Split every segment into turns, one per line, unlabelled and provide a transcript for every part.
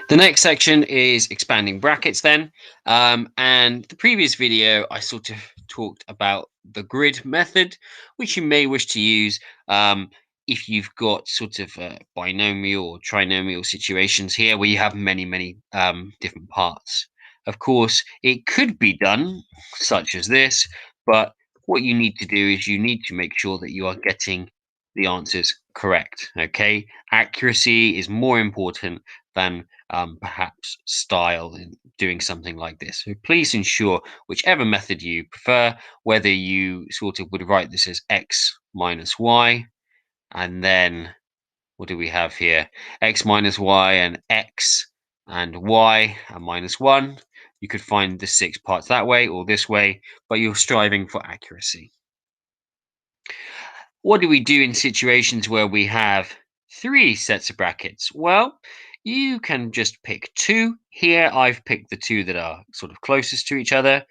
The next section is expanding brackets then. And the previous video, I sort of talked about the grid method, which you may wish to use if you've got sort of binomial or trinomial situations here where you have many different parts. Of course, it could be done such as this, but what you need to do is you need to make sure that you are getting the answers correct. Okay, accuracy is more important than perhaps style in doing something like this. So please ensure whichever method you prefer, whether you sort of would write this as x minus y, and then what do we have here? X minus y and x and y and minus 1. You could find the 6 parts that way or this way, but you're striving for accuracy. What do we do in situations where we have 3 sets of brackets? Well, you can just pick 2. Here, I've picked the 2 that are sort of closest to each other.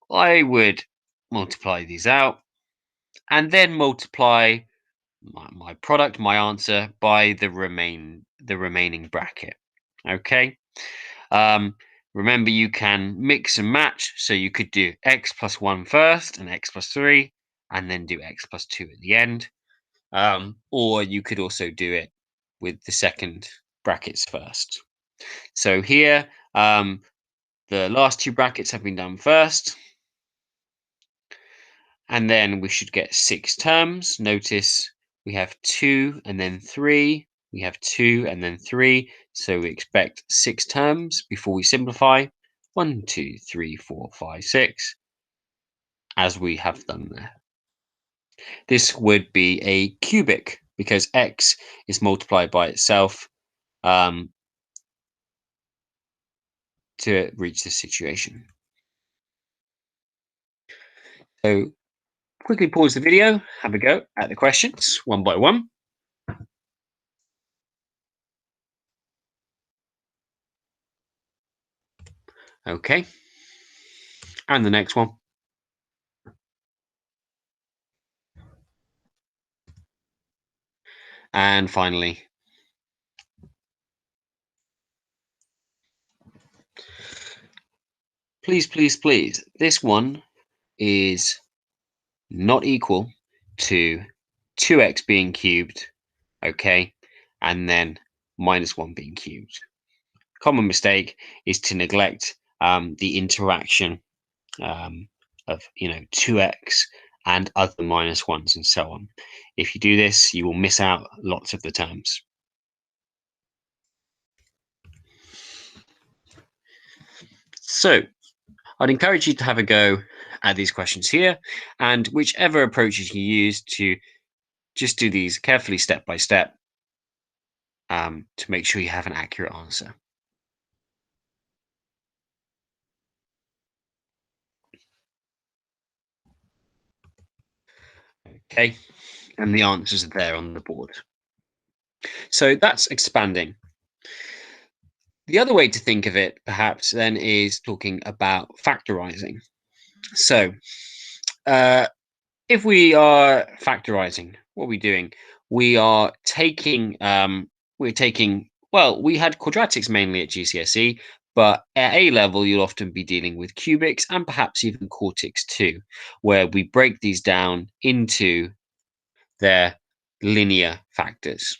I would multiply these out and then multiply my product, my answer, by the remaining bracket. Okay. Remember, you can mix and match, so you could do x plus 1 first and x plus 3, and then do x plus 2 at the end. Or you could also do it with the second brackets first. So here, the last 2 brackets have been done first. And then we should get 6 terms. Notice we have 2 and then 3. We have 2 and then 3. So we expect 6 terms before we simplify. 1, 2, 3, 4, 5, 6, as we have done there. This would be a cubic because x is multiplied by itself to reach this situation. So quickly pause the video, have a go at the questions one by one. Okay, and the next one. And finally, please, this one is not equal to 2x being cubed, okay, and then minus 1 being cubed. Common mistake is to neglect the interaction of 2x and other minus 1s and so on. If you do this, you will miss out lots of the terms. So I'd encourage you to have a go at these questions here, and whichever approaches you use, to just do these carefully step by step to make sure you have an accurate answer. Okay, and the answers are there on the board. So that's expanding. The other way to think of it, perhaps, then is talking about factorizing. So if we are factorizing, what are we doing? We are taking, well, we had quadratics mainly at GCSE, but at A level, you'll often be dealing with cubics and perhaps even quartics too, where we break these down into their linear factors.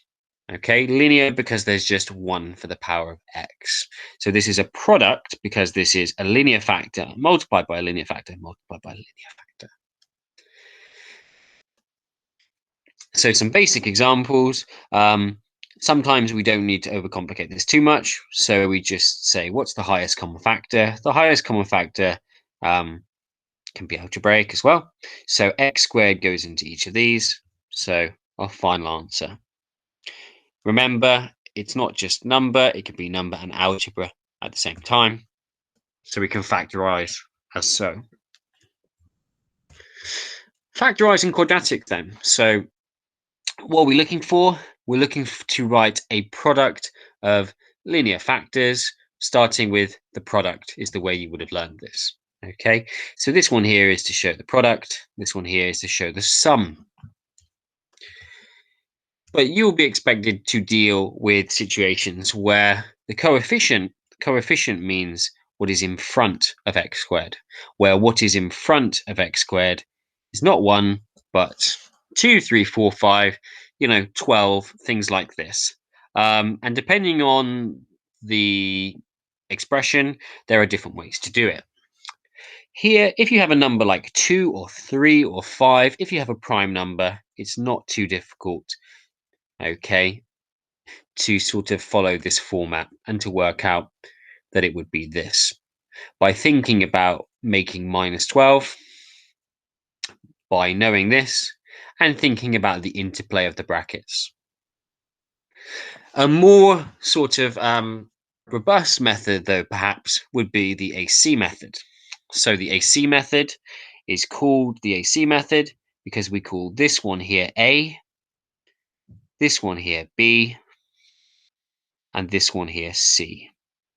Okay, linear because there's just 1 for the power of x. So this is a product because this is a linear factor multiplied by a linear factor multiplied by a linear factor. So some basic examples. Sometimes we don't need to overcomplicate this too much. So we just say, what's the highest common factor? The highest common factor can be algebraic as well. So x squared goes into each of these. So our final answer. Remember, it's not just number, it can be number and algebra at the same time. So we can factorize as so. Factorizing quadratic then. So what are we looking for? We're looking to write a product of linear factors, starting with the product is the way you would have learned this. Okay, so this one here is to show the product. This one here is to show the sum. But you'll be expected to deal with situations where the coefficient means what is in front of x squared, where what is in front of x squared is not 1, but 2, 3, 4, 5, 12, things like this. And depending on the expression, there are different ways to do it. Here, if you have a number like 2 or 3 or 5, if you have a prime number, it's not too difficult, okay, to sort of follow this format and to work out that it would be this. By thinking about making minus 12, by knowing this, and thinking about the interplay of the brackets. A more sort of robust method, though, perhaps, would be the AC method. So the AC method is called the AC method because we call this one here A, this one here B, and this one here C.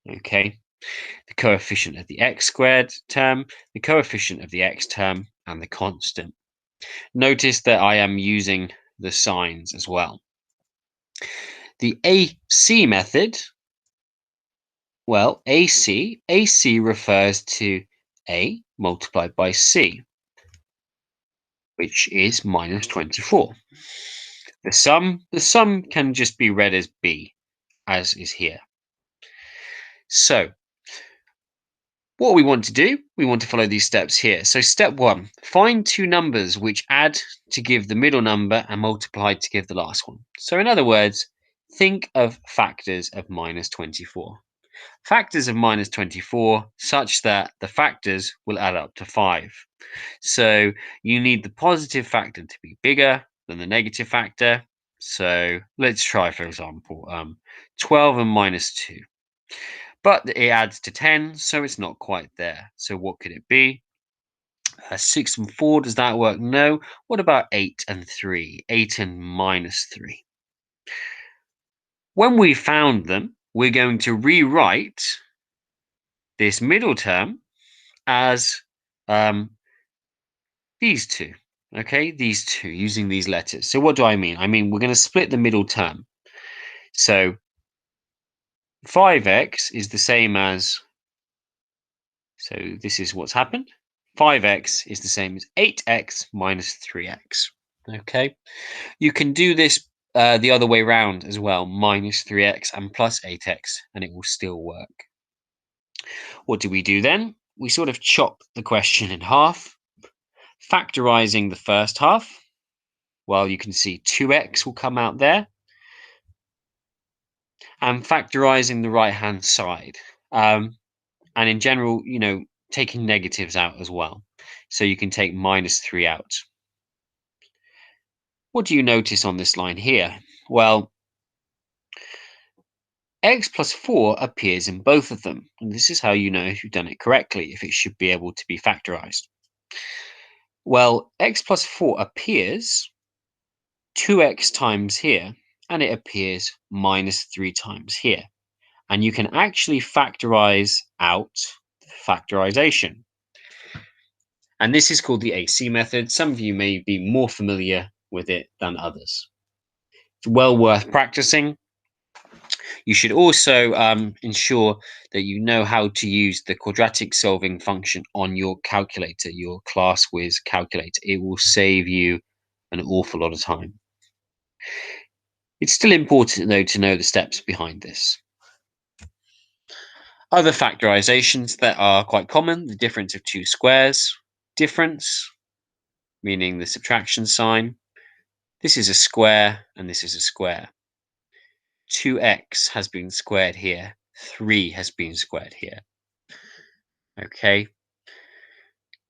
Okay, the coefficient of the x squared term, the coefficient of the x term, and the constant. Notice that I am using the signs as well. The AC method, well, AC refers to A multiplied by C, which is minus 24. The sum can just be read as B, as is here. So, what we want to do, we want to follow these steps here. So step 1, find two numbers which add to give the middle number and multiply to give the last one. So in other words, think of factors of minus 24. Factors of minus 24 such that the factors will add up to 5. So you need the positive factor to be bigger than the negative factor. So let's try, for example, 12 and minus 2. But it adds to 10, so it's not quite there. So what could it be? 6 and 4, does that work? No. What about 8 and 3? 8 and minus 3. When we found them, we're going to rewrite this middle term as these two. Okay, these two, using these letters. So what do I mean? I mean, we're going to split the middle term. So 5x is the same as, so this is what's happened. 5x is the same as 8x minus 3x. Okay, you can do this the other way around as well, minus 3x and plus 8x, and it will still work. What do we do then? We sort of chop the question in half, factorizing the first half. Well, you can see 2x will come out there, and factorizing the right-hand side. And in general, taking negatives out as well. So you can take minus 3 out. What do you notice on this line here? Well, x plus 4 appears in both of them. And this is how you know if you've done it correctly, if it should be able to be factorized. Well, x plus 4 appears 2x times here, and it appears minus 3 times here. And you can actually factorize out the factorization. And this is called the AC method. Some of you may be more familiar with it than others. It's well worth practicing. You should also ensure that you know how to use the quadratic solving function on your calculator, your class whiz calculator. It will save you an awful lot of time. It's still important, though, to know the steps behind this. Other factorizations that are quite common, the difference of two squares. Difference, meaning the subtraction sign. This is a square, and this is a square. 2x has been squared here. 3 has been squared here. Okay.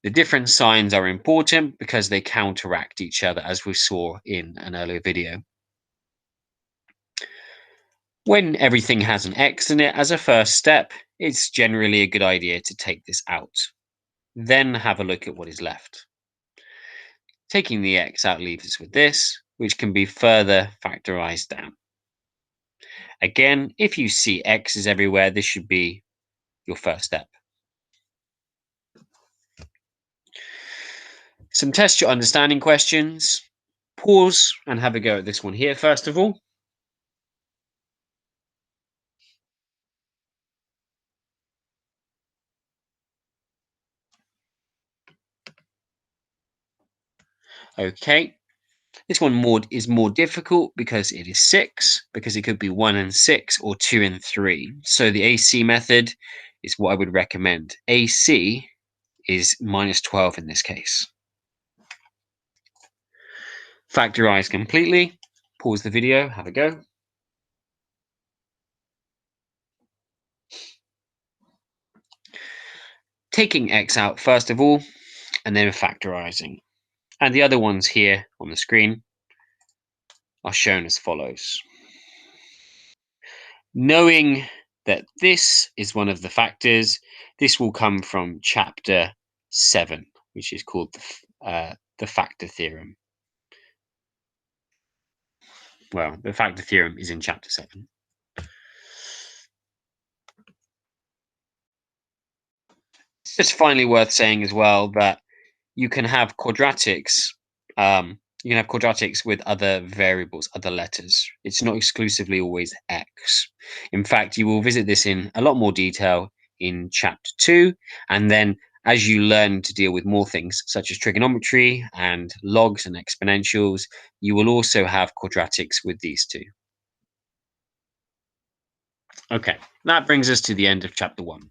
The different signs are important because they counteract each other, as we saw in an earlier video. When everything has an x in it as a first step, it's generally a good idea to take this out. Then have a look at what is left. Taking the x out leaves us with this, which can be further factorized down. Again, if you see x's everywhere, this should be your first step. Some test your understanding questions. pause and have a go at this one here, first of all. Okay, this one is more difficult because it is 6, because it could be 1 and 6 or 2 and 3. So the AC method is what I would recommend. AC is -12 in this case. Factorize completely. Pause the video, have a go. Taking x out first of all, and then factorizing. And the other ones here on the screen are shown as follows. Knowing that this is one of the factors, this will come from chapter 7, which is called the factor theorem. Well, the factor theorem is in chapter 7. It's just finally worth saying as well that you can have quadratics. You can have quadratics with other variables, other letters. It's not exclusively always x. In fact, you will visit this in a lot more detail in chapter 2, and then as you learn to deal with more things such as trigonometry and logs and exponentials, you will also have quadratics with these two. Okay, that brings us to the end of chapter 1.